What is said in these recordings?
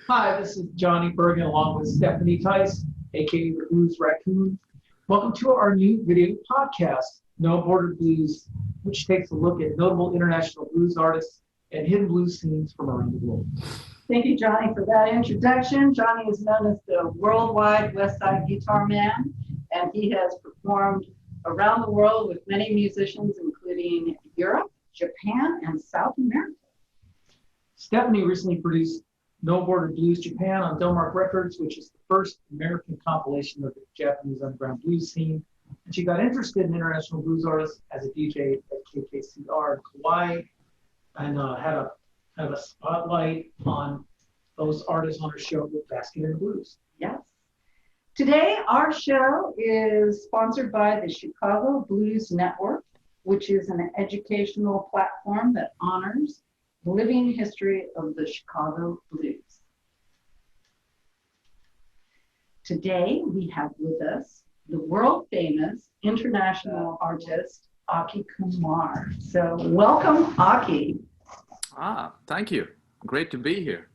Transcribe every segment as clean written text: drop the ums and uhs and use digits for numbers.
Hi, this is Johnny Burgin along with Stephanie Tice, aka the Blues Raccoon. Welcome to our new video podcast, No Border Blues, which takes a look at notable international blues artists and hidden blues scenes from around the world. Thank you, Johnny, for that introduction. Johnny is known as the worldwide West Side Guitar Man, and he has performed around the world with many musicians, including Europe, Japan, and South America. Stephanie recently produced No Border Blues Japan on Delmark Records, which is the first American compilation of the Japanese underground blues scene. And she got interested in international blues artists as a DJ at KKCR in Kauai, and had a kind of a spotlight on those artists on her show with Basking in the Blues. Yes. Today, our show is sponsored by the Chicago Blues Network, which is an educational platform that honors the living history of the Chicago blues. Today, we have with us the world famous international artist, Aki Kumar. So welcome, Aki. Thank you. Great to be here.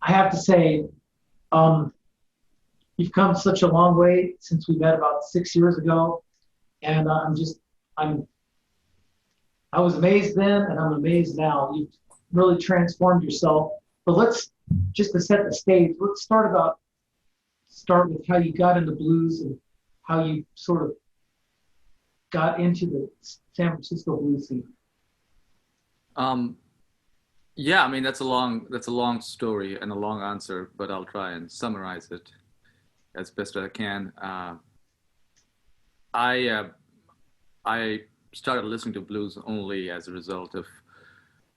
I have to say, you've come such a long way since we met about 6 years ago, and I was amazed then, and I'm amazed now. You've really transformed yourself. But let's just to set the stage. Let's start with how you got into blues and how you sort of got into the San Francisco blues scene. Yeah, I mean that's a long story and a long answer, but I'll try and summarize it as best I can. I started listening to blues only as a result of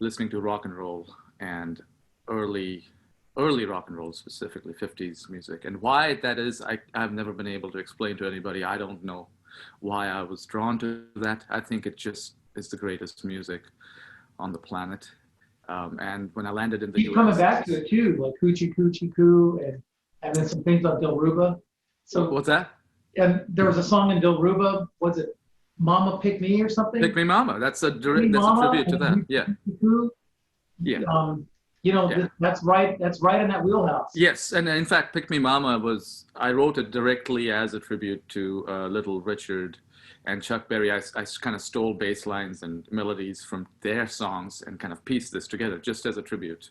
listening to rock and roll and early rock and roll, specifically 50s music. And why that is, I've never been able to explain to anybody. I don't know why I was drawn to that. I think it just is the greatest music on the planet. And when I landed in the Keep US, coming back to it too, like Coochie Coochie Coo, and then some things on Dilruba. So what's that? And there was a song in Dilruba. Was it Mama Pick Me or something? Pick Me Mama. That's a tribute to that. Yeah. Yeah. That's right. That's right in that wheelhouse. Yes, and in fact, Pick Me Mama I wrote it directly as a tribute to Little Richard and Chuck Berry. I kind of stole bass lines and melodies from their songs and kind of pieced this together just as a tribute.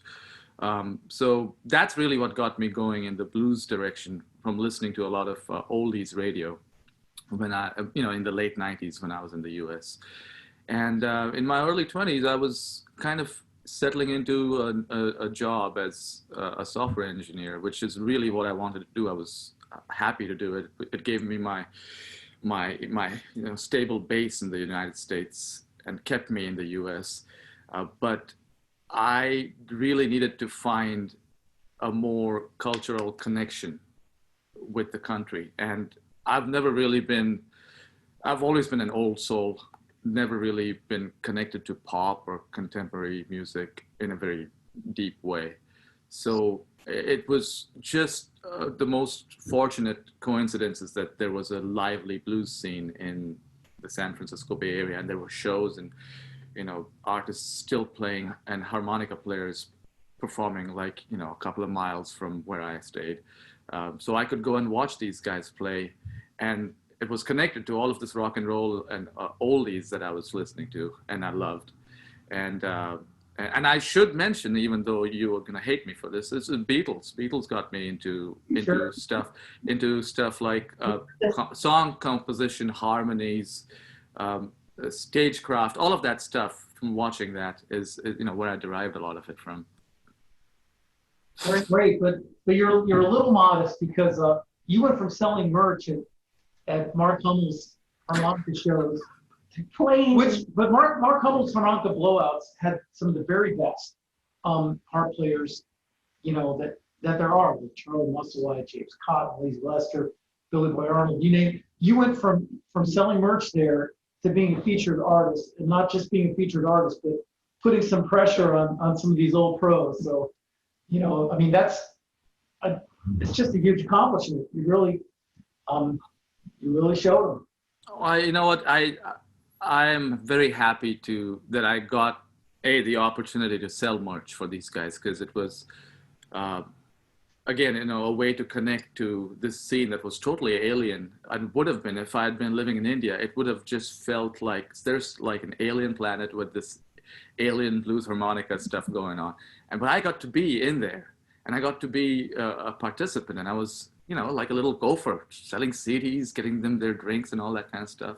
So that's really what got me going in the blues direction from listening to a lot of oldies radio when in the late 90s when I was in the US. And in my early 20s, I was kind of settling into a job as a software engineer, which is really what I wanted to do. I was happy to do it. It gave me my stable base in the United States and kept me in the US. But I really needed to find a more cultural connection with the country. And I've always been an old soul, never really been connected to pop or contemporary music in a very deep way. So it was just the most fortunate coincidences that there was a lively blues scene in the San Francisco Bay Area, and there were shows and artists still playing and harmonica players performing like a couple of miles from where I stayed. So I could go and watch these guys play, and it was connected to all of this rock and roll and oldies that I was listening to and I loved. And I should mention, even though you are going to hate me for this, is the Beatles. Beatles got me into stuff like song composition, harmonies, stagecraft, all of that stuff. From watching that is where I derived a lot of it from. Great, but you're a little modest because you went from selling merch at Mark Hummel's harmonica shows to playing. But Mark Hummel's harmonica blowouts had some of the very best harp players, that there are, like Charlie Musselwhite, James Cotton, Lee Lester, Billy Boy Arnold. You name it. You went from selling merch there to being a featured artist, and not just being a featured artist, but putting some pressure on some of these old pros. So, I mean, it's just a huge accomplishment. You really showed them. You know what? I am very happy that I got the opportunity to sell merch for these guys, because it was, uh, again, a way to connect to this scene that was totally alien, and would have been if I had been living in India. It would have just felt like there's like an alien planet with this alien blues harmonica stuff going on. But I got to be in there, and I got to be a participant, and I was, like a little gopher, selling CDs, getting them their drinks and all that kind of stuff.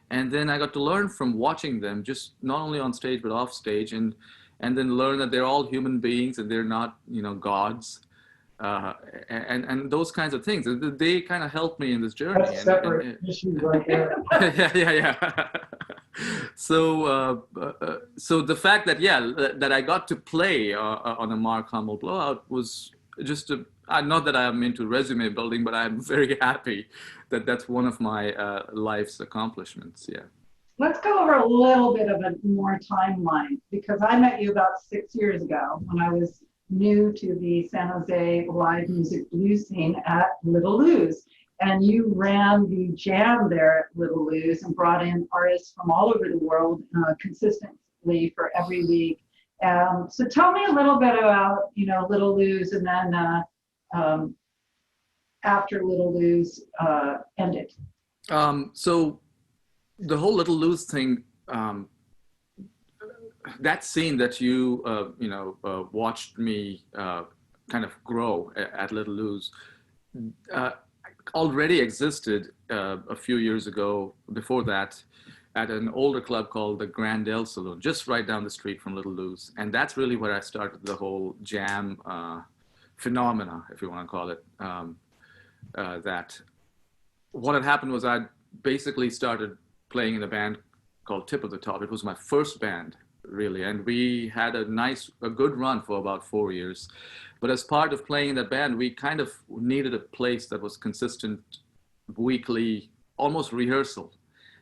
And then I got to learn from watching them, just not only on stage but off stage, and then learn that they're all human beings and they're not, gods, and those kinds of things. They kind of helped me in this journey. That's a separate issue right there. Yeah. So the fact that that I got to play on a Mark Hummel blowout was just not that I'm into resume building, but I'm very happy that that's one of my life's accomplishments. Yeah. Let's go over a little bit of a more timeline, because I met you about 6 years ago when I was new to the San Jose live music blues scene at Little Lou's. And you ran the jam there at Little Lou's and brought in artists from all over the world consistently for every week. So tell me a little bit about, Little Lou's, and then after Little Lou's ended. So the whole Little Lou's thing, that scene that you watched me kind of grow at Little Lou's already existed a few years ago. Before that, at an older club called the Grand L Saloon, just right down the street from Little Lou's, and that's really where I started the whole jam phenomena, if you want to call it. That what had happened was I basically started playing in a band called Tip of the Top. It was my first band, really, and we had a good run for about 4 years. But as part of playing in that band, we kind of needed a place that was consistent, weekly, almost rehearsal.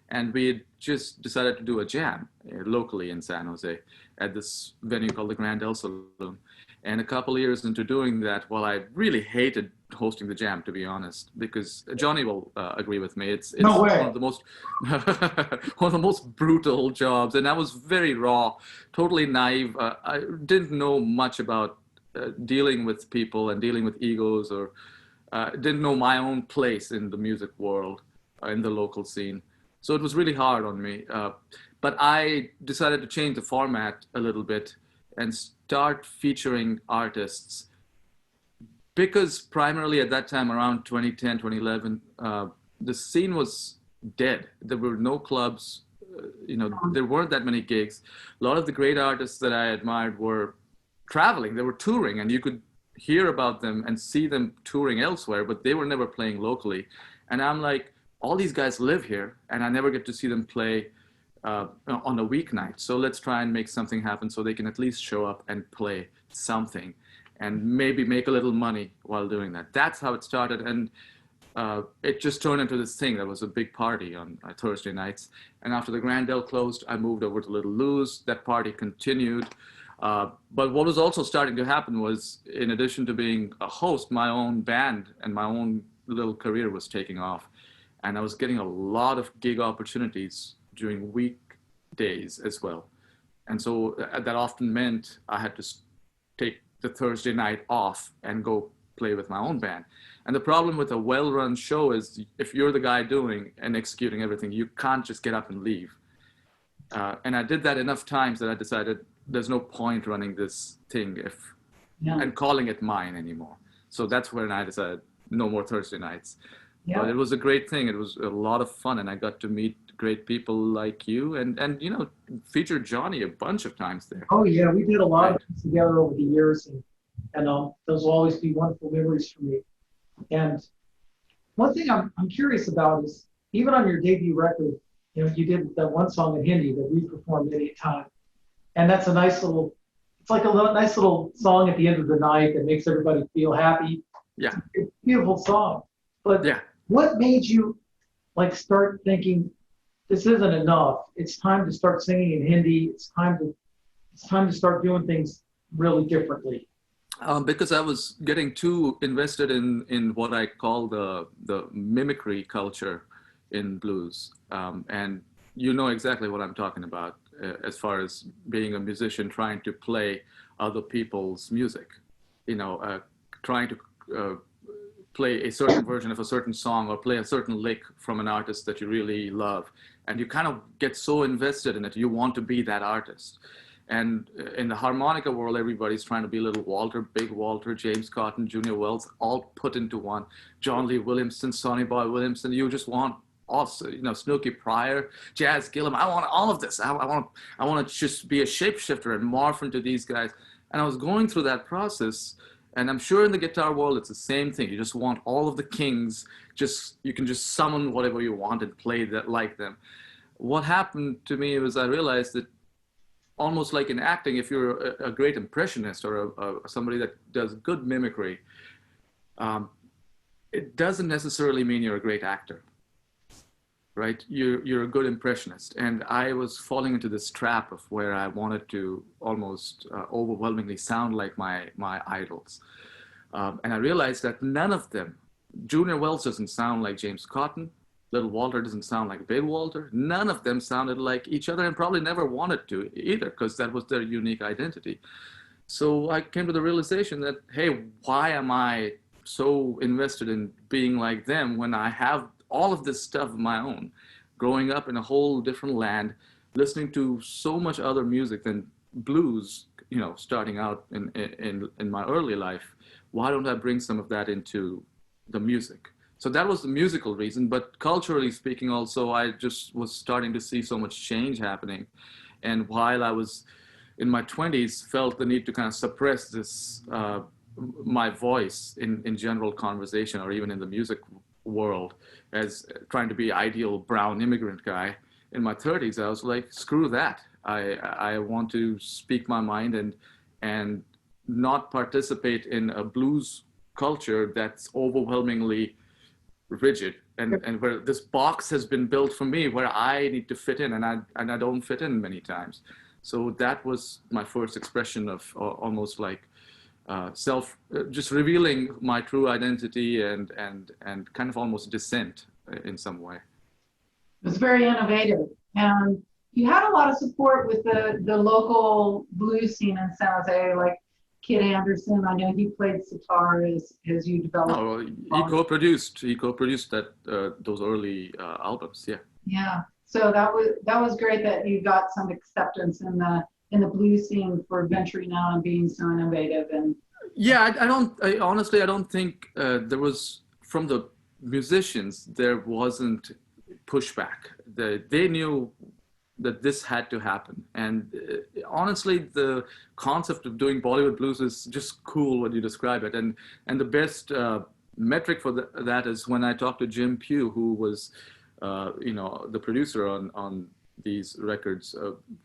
And we had just decided to do a jam locally in San Jose at this venue called the Grand L Saloon. And a couple of years into doing that, well, I really hated hosting the jam, to be honest, because Johnny will agree with me. It's No way. one of the most one of the most brutal jobs, and I was very raw, totally naive. I didn't know much about dealing with people and dealing with egos, or didn't know my own place in the music world, in the local scene. So it was really hard on me. But I decided to change the format a little bit and start featuring artists, because primarily at that time, around 2010, 2011, the scene was dead. There were no clubs, there weren't that many gigs. A lot of the great artists that I admired were traveling, they were touring, and you could hear about them and see them touring elsewhere, but they were never playing locally. And I'm like, all these guys live here, and I never get to see them play on a weeknight. So let's try and make something happen so they can at least show up and play something and maybe make a little money while doing that. That's how it started. And it just turned into this thing that was a big party on Thursday nights. And after the Grand L closed, I moved over to Little Lou's. That party continued. But what was also starting to happen was, in addition to being a host, my own band and my own little career was taking off. And I was getting a lot of gig opportunities during weekdays as well. And so that often meant I had to take the Thursday night off and go play with my own band. And the problem with a well-run show is, if you're the guy doing and executing everything, you can't just get up and leave. And I did that enough times that I decided there's no point running this thing and calling it mine anymore. So that's when I decided no more Thursday nights. Yeah. But it was a great thing. It was a lot of fun, and I got to meet great people like you, and featured Johnny a bunch of times there. Oh yeah, we did a lot of things together over the years, and those will always be wonderful memories for me. And one thing I'm curious about is, even on your debut record, you did that one song in Hindi that we performed many times, and that's a nice little. It's like nice little song at the end of the night that makes everybody feel happy. Yeah, it's a beautiful song. But yeah, what made you start thinking, this isn't enough? It's time to start singing in Hindi. It's time to start doing things really differently. Because I was getting too invested in what I call the mimicry culture in blues, and you know exactly what I'm talking about. as far as being a musician trying to play other people's music, trying to play a certain version of a certain song or play a certain lick from an artist that you really love. And you kind of get so invested in it, you want to be that artist. And in the harmonica world, everybody's trying to be Little Walter, Big Walter, James Cotton, Junior Wells, all put into one. John Lee Williamson, Sonny Boy Williamson. You just want also, Snooky Pryor, Jazz Gillum. I want all of this. I want to just be a shapeshifter and morph into these guys. And I was going through that process, and I'm sure in the guitar world it's the same thing. You just want all of the kings. You can just summon whatever you want and play that like them. What happened to me was I realized that almost like in acting, if you're a great impressionist or somebody that does good mimicry, it doesn't necessarily mean you're a great actor, right? You're a good impressionist. And I was falling into this trap of where I wanted to almost overwhelmingly sound like my idols. And I realized that none of them, Junior Wells doesn't sound like James Cotton, Little Walter doesn't sound like Big Walter. None of them sounded like each other and probably never wanted to either, because that was their unique identity. So I came to the realization that, hey, why am I so invested in being like them when I have all of this stuff of my own, growing up in a whole different land, listening to so much other music than blues, starting out in my early life. Why don't I bring some of that into the music? So that was the musical reason, but culturally speaking also, I just was starting to see so much change happening. And while I was in my 20s, felt the need to kind of suppress this, my voice in general conversation or even in the music world as trying to be ideal brown immigrant guy. In my 30s, I was like, screw that. I want to speak my mind and not participate in a blues culture that's overwhelmingly rigid and where this box has been built for me where I need to fit in and I don't fit in many times. So that was my first expression of almost like just revealing my true identity and kind of almost dissent in some way. It was very innovative. And you had a lot of support with the local blues scene in San Jose, like Kid Anderson. I know he played sitar as you developed. Oh, he co-produced that those early albums. Yeah. Yeah. So that was great that you got some acceptance in the blues scene for venturing out and being so innovative. And yeah, I honestly don't think there was, from the musicians, there wasn't pushback. They knew that this had to happen. And honestly, the concept of doing Bollywood blues is just cool when you describe it. And the best metric for that is when I talked to Jim Pugh, who was, the producer on these records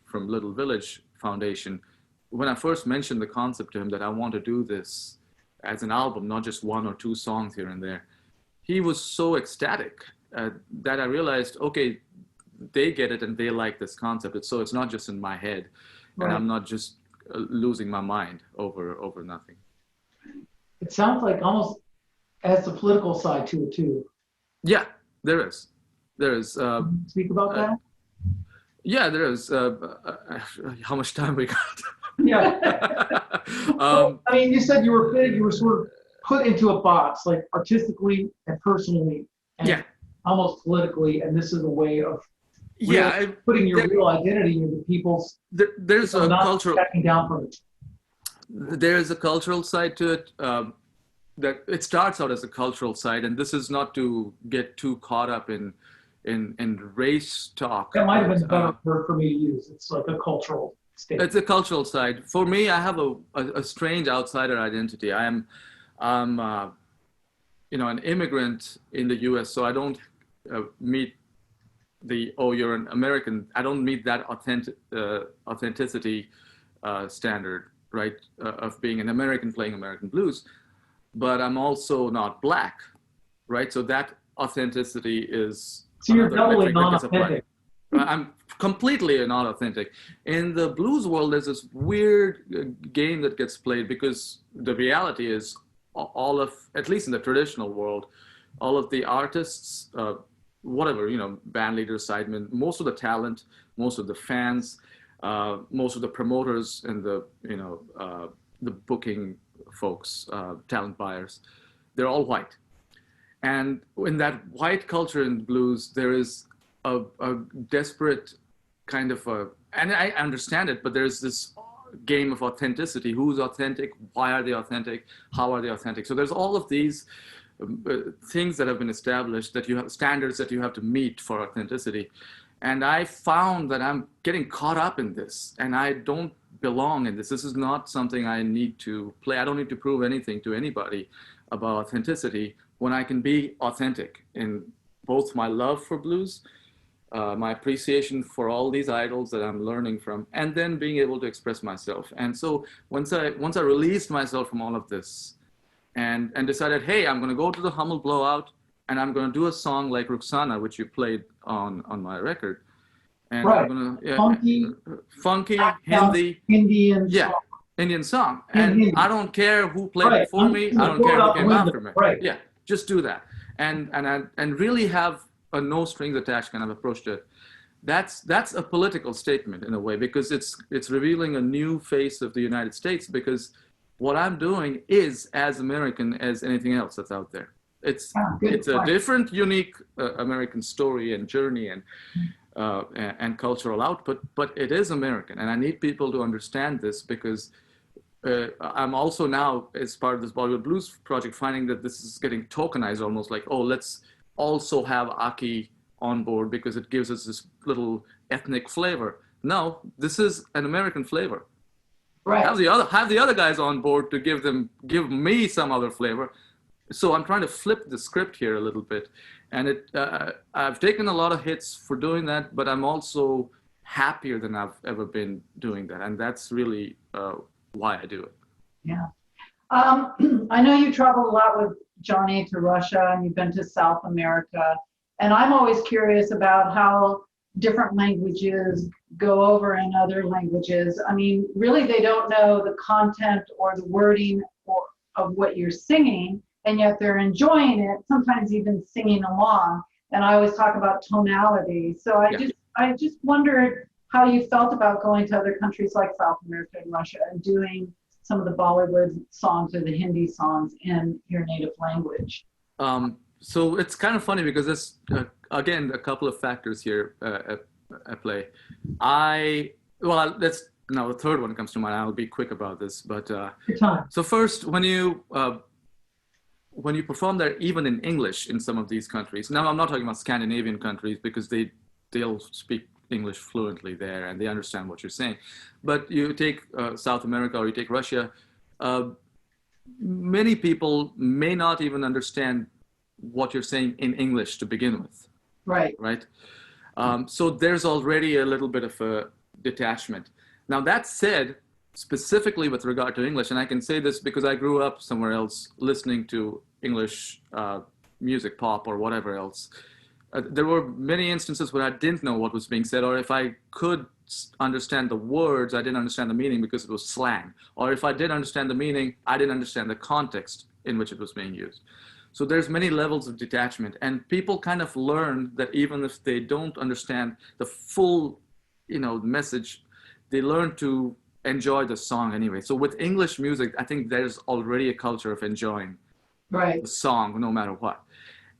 from Little Village Foundation. When I first mentioned the concept to him that I want to do this as an album, not just one or two songs here and there, he was so ecstatic that I realized, okay, they get it and they like this concept. It's not just in my head, right. And I'm not just losing my mind over nothing. It sounds like almost has a political side to it too. Yeah, there is. Speak about that? Yeah, there is. How much time we got? Yeah. I mean, you said you were sort of put into a box, like artistically and personally, and yeah, almost politically, and this is a way of putting your real identity into people's. There's a cultural backing down from it. There's a cultural side to it. That it starts out as a cultural side, and this is not to get too caught up in race talk. That might have been a better word for me to use. It's like a cultural statement. It's a cultural side. For me, I have a strange outsider identity. I'm an immigrant in the U.S., so I don't meet you're an American. I don't meet that authenticity standard, right, of being an American playing American blues. But I'm also not black, right? So that authenticity is. So you're doubly non-authentic. I'm completely not authentic. In the blues world, there's this weird game that gets played because the reality is all of, at least in the traditional world, all of the artists, band leaders, sidemen, most of the talent, most of the fans, Most of the promoters and the booking folks, talent buyers, they're all white. And in that white culture in blues, there is a desperate kind of and I understand it, but there's this game of authenticity. Who's authentic? Why are they authentic? How are they authentic? So there's all of these things that have been established, that you have standards that you have to meet for authenticity. And I found that I'm getting caught up in this, and I don't belong in this. This is not something I need to play. I don't need to prove anything to anybody about authenticity when I can be authentic in both my love for blues, my appreciation for all these idols that I'm learning from, and then being able to express myself. And so once I released myself from all of this and decided, hey, I'm going to go to the Hummel Blowout, and I'm going to do a song like Ruxana, which you played on my record. And Right. I'm going to, funky, Hindi. Indian Yeah. song. Indian song. And Hindi. I don't care who played Right. before me. I don't care who came after me. Right. Yeah. Just do that. And really have a no strings attached kind of approach to it. That's a political statement in a way, because it's revealing a new face of the United States, because what I'm doing is as American as anything else that's out there. It's a different, unique American story and journey and cultural output, but it is American. And I need people to understand this, because I'm also now, as part of this Bollywood Blues project, finding that this is getting tokenized, almost like, oh, let's also have Aki on board because it gives us this little ethnic flavor. No, this is an American flavor. Right. Have the other guys on board to give me some other flavor. So I'm trying to flip the script here a little bit, and I've taken a lot of hits for doing that, but I'm also happier than I've ever been doing that, and that's really why I do it. Yeah. I know you travel a lot with Johnny to Russia, and you've been to South America, and I'm always curious about how different languages go over in other languages. I mean, really, they don't know the content or the wording of what you're singing, and yet they're enjoying it, sometimes even singing along. And I always talk about tonality. So I just wondered how you felt about going to other countries like South America and Russia and doing some of the Bollywood songs or the Hindi songs in your native language. So it's kind of funny because there's, again, a couple of factors here at play. Now the third one comes to mind. I'll be quick about this, but so first, when you perform there, even in English in some of these countries. Now I'm not talking about Scandinavian countries, because they'll speak English fluently there and they understand what you're saying. But you take South America or you take Russia, many people may not even understand what you're saying in English to begin with. Right. Right. So there's already a little bit of a detachment. Now that said, specifically with regard to English, and I can say this because I grew up somewhere else listening to English music, pop or whatever else. There were many instances where I didn't know what was being said, or if I could understand the words, I didn't understand the meaning because it was slang. Or if I did understand the meaning, I didn't understand the context in which it was being used. So there's many levels of detachment, and people kind of learn that even if they don't understand the full, message, they learn to enjoy the song anyway. So with English music, I think there's already a culture of enjoying the song no matter what.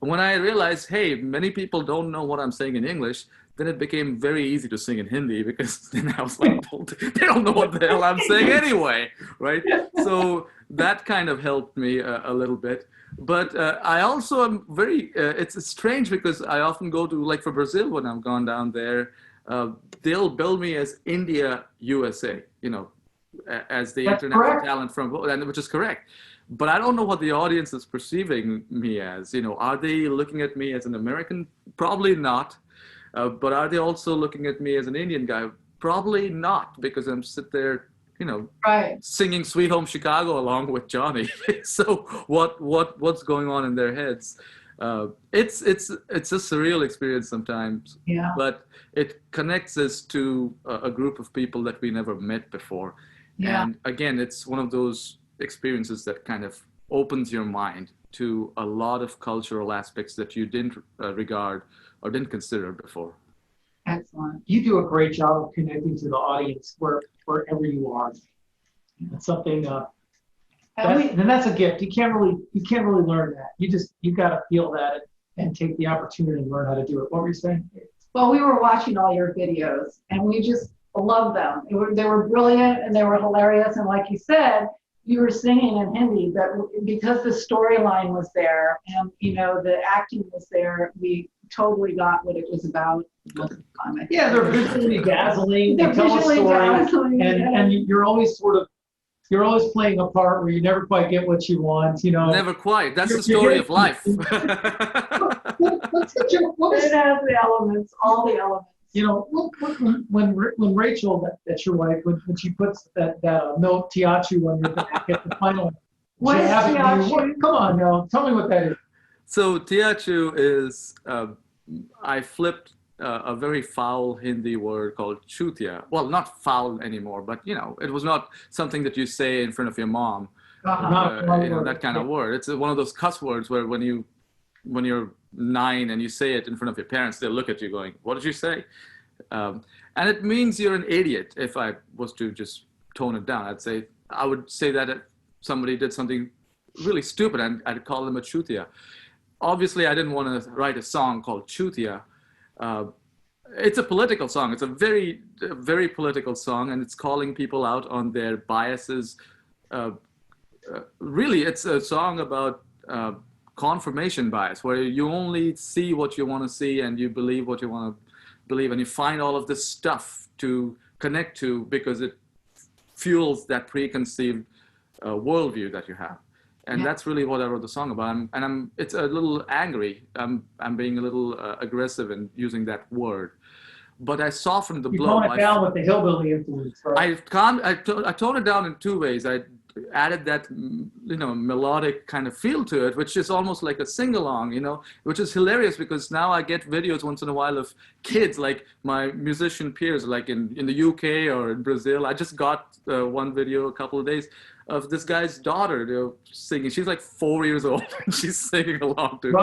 And when I realized, hey, many people don't know what I'm saying in English, then it became very easy to sing in Hindi, because then I was like, well, they don't know what the hell I'm saying anyway, right? So that kind of helped me a little bit. But I also am very, it's strange because I often go to, like for Brazil, when I've gone down there, they'll bill me as India, USA, as the international talent from, which is correct. But I don't know what the audience is perceiving me as. Are they looking at me as an American? Probably not. But are they also looking at me as an Indian guy? Probably not, because I'm sit there, singing Sweet Home Chicago along with Johnny. So what's going on in their heads? It's a surreal experience sometimes. Yeah. But it connects us to a group of people that we never met before. Yeah. And again, it's one of those experiences that kind of opens your mind to a lot of cultural aspects that you didn't regard or didn't consider before. Excellent. You do a great job of connecting to the audience wherever you are. It's something. Then that's a gift. You can't really learn that. You got to feel that and take the opportunity to learn how to do it. What were you saying? Well, we were watching all your videos, and we just loved them. They were brilliant, and they were hilarious. And like you said, you were singing in Hindi, but because the storyline was there, and the acting was there, we totally got what it was about most of the time. I think. Yeah, they're visually dazzling. They're They tell a visually story, dazzling, and you're always playing a part where you never quite get what you want. Never quite. That's the story of life. It has the elements, all the elements. When Rachel, that's your wife, when she puts that note Tiachu on your back at the final. What is Tiachu? Come on, now, tell me what that is. So Tiachu is, I flipped a very foul Hindi word called chutia. Well, not foul anymore, but it was not something that you say in front of your mom. That kind of word. It's one of those cuss words where when you're 9 and you say it in front of your parents, they'll look at you going, "What did you say?" And it means you're an idiot. If I was to just tone it down, I would say that if somebody did something really stupid, and I'd call them a chutia. Obviously, I didn't want to write a song called Chutia. It's a political song. It's a very, very political song, and it's calling people out on their biases. Really, it's a song about confirmation bias, where you only see what you want to see and you believe what you want to believe, and you find all of this stuff to connect to because it fuels that preconceived worldview that you have. And that's really what I wrote the song about. It's a little angry. I'm being a little aggressive in using that word. But I softened the blow. You tone it down with the hillbilly influence, right? I toned it down in 2 ways. I added that melodic kind of feel to it, which is almost like a sing-along, which is hilarious because now I get videos once in a while of kids, like my musician peers, like in the UK or in Brazil. I just got one video a couple of days of this guy's daughter singing. She's like 4 years old and she's singing along to it.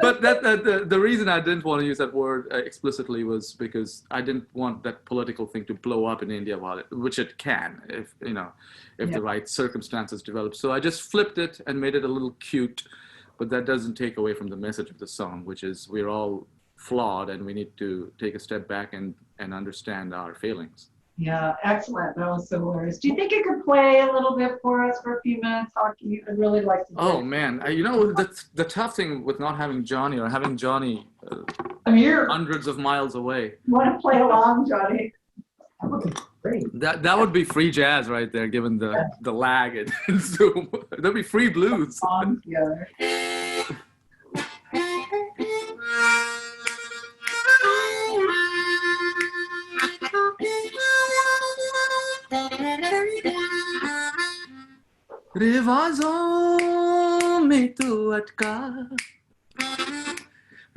But the reason I didn't want to use that word explicitly was because I didn't want that political thing to blow up in India, which it can if the right circumstances develop. So I just flipped it and made it a little cute, but that doesn't take away from the message of the song, which is we're all flawed and we need to take a step back and understand our failings. Yeah, excellent. That was so hilarious. Do you think you could play a little bit for us for a few minutes? I'd really like to. Oh man, the tough thing with not having Johnny or having Johnny hundreds of miles away. You want to play along, Johnny? That would be great. That would be free jazz right there, given the lag in Zoom. That'd be free blues. Songs together. रिवाजों में तू अटका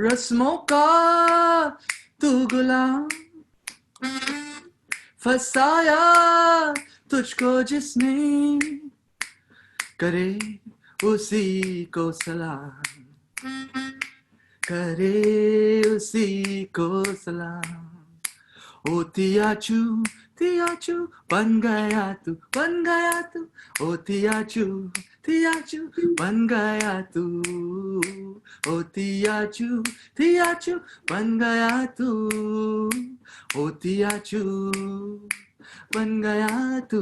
रस्मों का तू गुलाम फसाया तुझको जिसने करे उसी को सलाम करे उसी को सलाम ओ तियाचू तियाचू बन गया तू ओ तियाचू तियाचू बन गया तू ओ तियाचू तियाचू बन गया तू ओ तियाचू बन गया तू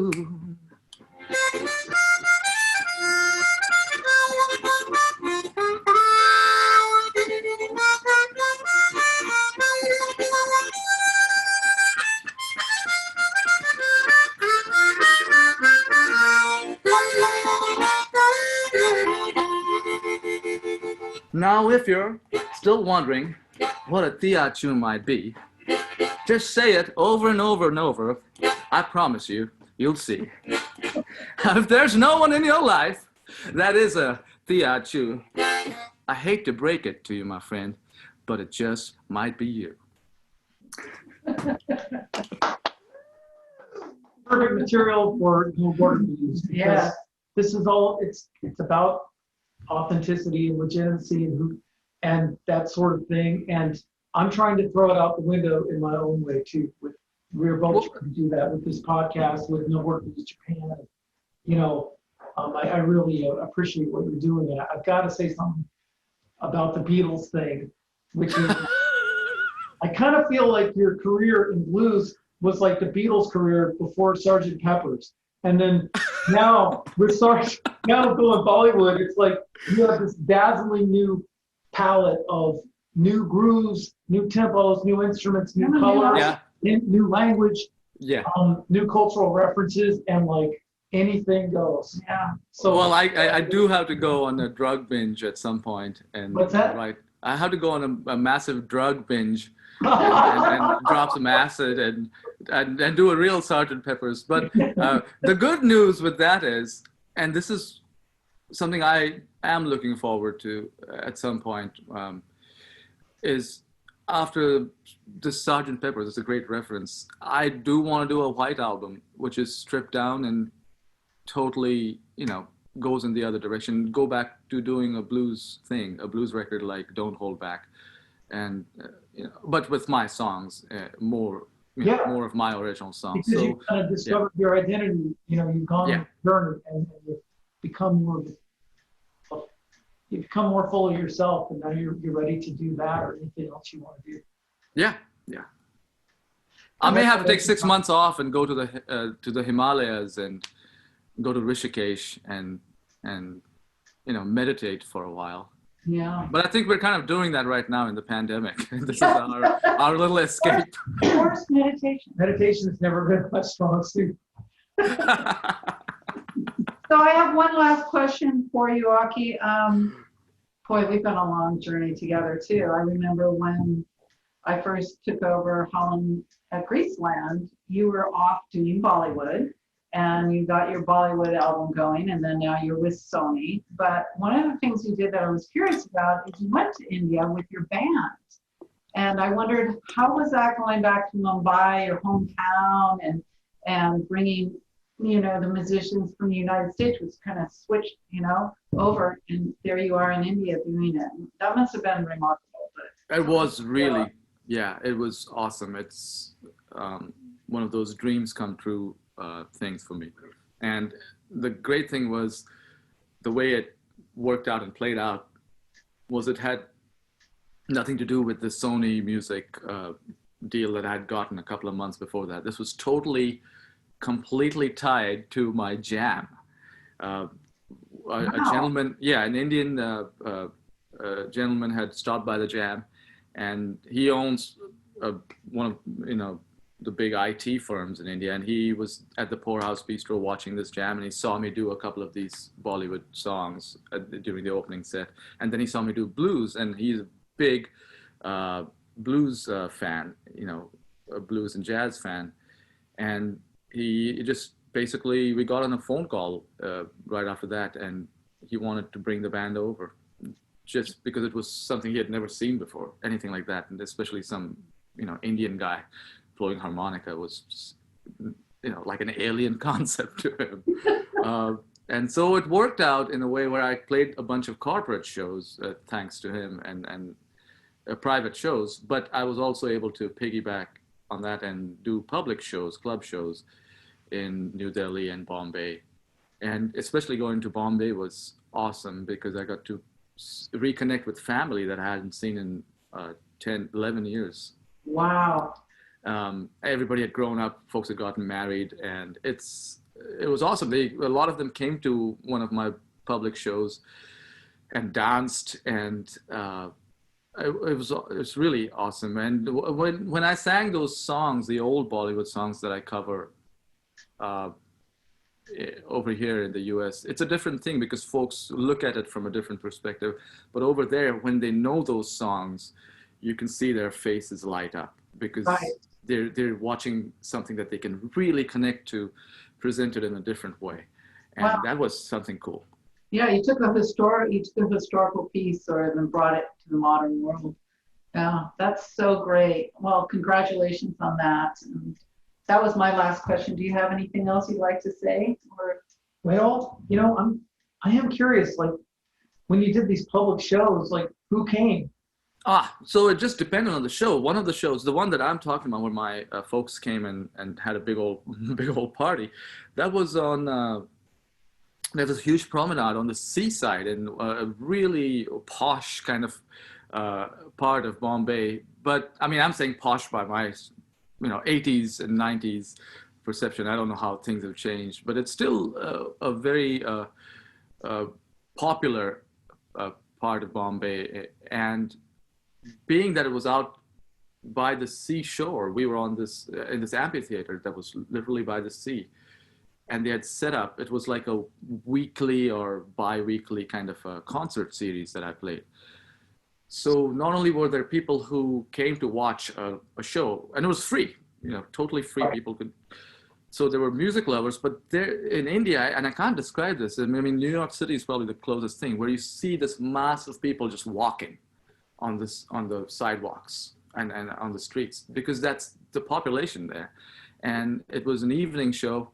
Now, if you're still wondering what a tiachu might be, just say it over and over and over. I promise you'll see. If there's no one in your life that is a tiachu, I hate to break it to you, my friend, but it just might be you. Perfect material for word use. Yeah. This is all. It's about authenticity and legitimacy and and that sort of thing. And I'm trying to throw it out the window in my own way too. We're both trying to do that with this podcast, with No Work with Japan. You know, I really appreciate what you're doing. And I've got to say something about the Beatles thing, which is, I kind of feel like your career in blues was like the Beatles' career before Sgt. Pepper's. And then now now going Bollywood, it's like you have this dazzling new palette of new grooves, new tempos, new instruments, new colors, new language, new cultural references, and like anything goes. Yeah. So well, I do have to go on a drug binge at some point, and what's that? right, I have to go on a massive drug binge and drop some acid and do a real Sgt. Pepper's. But the good news with that is, and this is something I am looking forward to at some point, is after this Sgt. Pepper's, it's a great reference. I do want to do a white album, which is stripped down and totally, goes in the other direction. Go back to doing a blues thing, a blues record like Don't Hold Back, and but with my songs, more of my original songs. Because so you kind of discovered your identity. You've gone on a journey and you've become more full of yourself, and now you're ready to do that or anything else you want to do. Yeah. I may have to take 6 months off and go to the Himalayas and go to Rishikesh and meditate for a while. Yeah. But I think we're kind of doing that right now in the pandemic. This is our little escape. Forced meditation. Meditation has never been my strong suit. So I have one last question for you, Aki. Boy, we've been on a long journey together too. I remember when I first took over Holland at Graceland, you were off doing Bollywood, and you got your Bollywood album going, and then now you're with Sony. But one of the things you did that I was curious about is you went to India with your band. And I wondered, how was that going back to Mumbai, your hometown, and bringing, the musicians from the United States, which kind of switched, over, and there you are in India doing it. That must have been remarkable. But it was really, it was awesome. It's one of those dreams come true things for me. And the great thing was the way it worked out and played out was it had nothing to do with the Sony Music deal that I had gotten a couple of months before that. This was completely tied to my jam. A gentleman, an Indian gentleman had stopped by the jam, and he owns one of the big IT firms in India, and he was at the Poorhouse Bistro watching this jam, and he saw me do a couple of these Bollywood songs during the opening set, and then he saw me do blues, and he's a big blues fan, a blues and jazz fan, and he just basically, we got on a phone call right after that, and he wanted to bring the band over just because it was something he had never seen before, anything like that, and especially some Indian guy blowing harmonica was just, like an alien concept to him. And so it worked out in a way where I played a bunch of corporate shows, thanks to him, and private shows, but I was also able to piggyback on that and do public shows, club shows in New Delhi and Bombay. And especially going to Bombay was awesome because I got to reconnect with family that I hadn't seen in 10, 11 years. Wow. Everybody had grown up, folks had gotten married, and it was awesome. A lot of them came to one of my public shows and danced, and it was really awesome. And when I sang those songs, the old Bollywood songs that I cover over here in the US, it's a different thing because folks look at it from a different perspective. But over there, when they know those songs, you can see their faces light up because they're watching something that they can really connect to, presented in a different way. And that was something cool. Yeah, you took a historical piece and brought it to the modern world. Yeah, that's so great. Well, congratulations on that. And that was my last question. Do you have anything else you'd like to say? Well, I am curious, like when you did these public shows, like Who came? So it just depended on the show. One of the shows, the one that I'm talking about, where my folks came and had a big old big old party, that was on. There was a huge promenade on the seaside in a really posh kind of part of Bombay. But I mean, I'm saying posh by my 80s and 90s perception. I don't know how things have changed, but it's still a very popular part of Bombay. And being that it was out by the seashore, we were on this in this amphitheater that was literally by the sea, and they had set up. It was like a weekly or bi-weekly kind of a concert series that I played. So not only were there people who came to watch a show, and it was free, totally free. People could. So there were music lovers, but there in India, and I can't describe this. I mean, New York City is probably the closest thing where you see this mass of people just walking on the sidewalks and on the streets, because that's the population there. And it was an evening show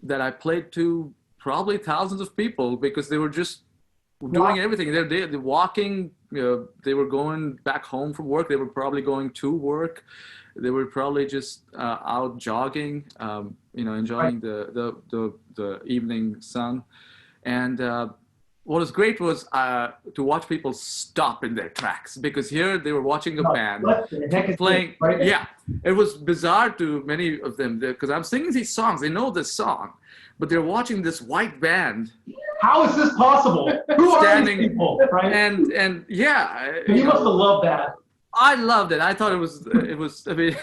that I played to probably thousands of people, because they were just doing everything. They're walking, they were going back home from work. They were probably going to work. They were probably just out jogging, enjoying the evening sun. And what was great was to watch people stop in their tracks, because here they were watching a band playing. Right? Yeah, it was bizarre to many of them, because I'm singing these songs. They know this song, but they're watching this white band. How is this possible? Who are these people? Right? And yeah, you must have loved that. I loved it. I thought it was, I mean,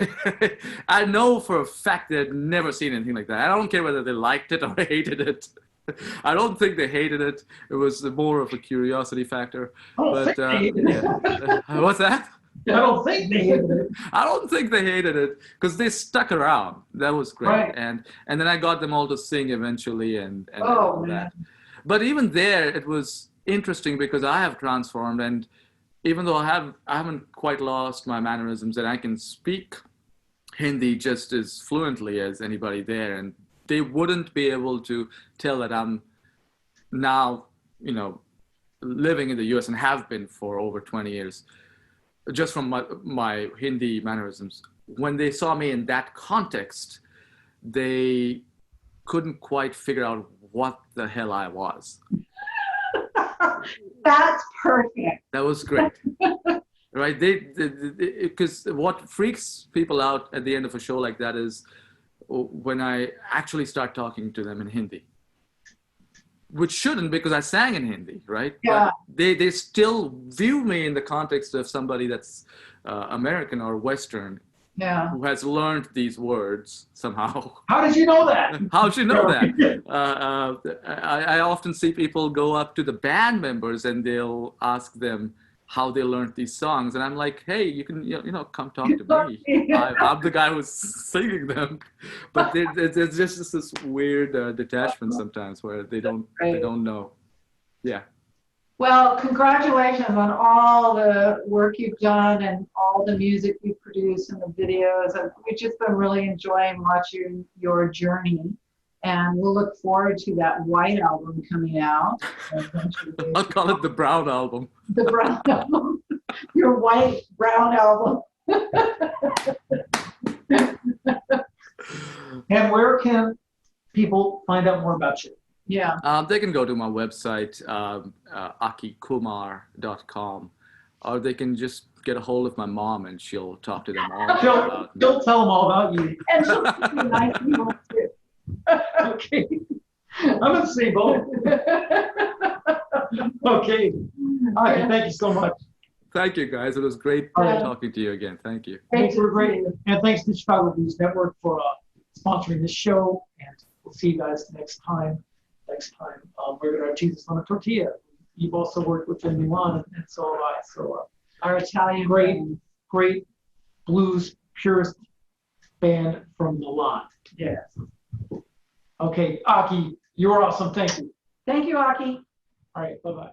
I know for a fact they'd never seen anything like that. I don't care whether they liked it or hated it. I don't think they hated it. It was more of a curiosity factor. But yeah. What's that? I don't think they hated it. I don't think they hated it, because they stuck around. That was great. Right. And then I got them all to sing eventually and Oh, all man. that. But even there, it was interesting, because I have transformed, and even though I haven't quite lost my mannerisms, and I can speak Hindi just as fluently as anybody there, and they wouldn't be able to tell that I'm now, living in the US and have been for over 20 years, just from my Hindi mannerisms. When they saw me in that context, they couldn't quite figure out what the hell I was. That's perfect. That was great. Right? Because what freaks people out at the end of a show like that is when I actually start talking to them in Hindi, which shouldn't, because I sang in Hindi, right? Yeah. But they still view me in the context of somebody that's American or Western, Yeah. who has learned these words somehow. How did you know that? How should you know that? I often see people go up to the band members and they'll ask them how they learned these songs, and I'm like, hey, you can come talk to me. I'm the guy who's singing them. But there's just this weird detachment sometimes where they don't know. Yeah. Well, congratulations on all the work you've done and all the music you've produced and the videos. And we've just been really enjoying watching your journey. And we'll look forward to that white album coming out eventually. I'll call it the Brown Album. The brown album. Your white brown album. And where can people find out more about you? Yeah. They can go to my website, akikumar.com, or they can just get a hold of my mom and she'll talk to them all about me. Don't tell them all about you. And she'll be nice people too. Okay. I'm in the same boat. Okay. All right. Thank you so much. Thank you, guys. It was great talking to you again. Thank you. Thanks for great. And thanks to Chicago Blues Network for sponsoring this show. And we'll see you guys next time. We're going to have Jesus on a tortilla. You've also worked with them, Milan, and so have I. So Our Italian great blues purist band from Milan. Yes. Okay, Aki, you're awesome. Thank you. Thank you, Aki. All right, bye-bye.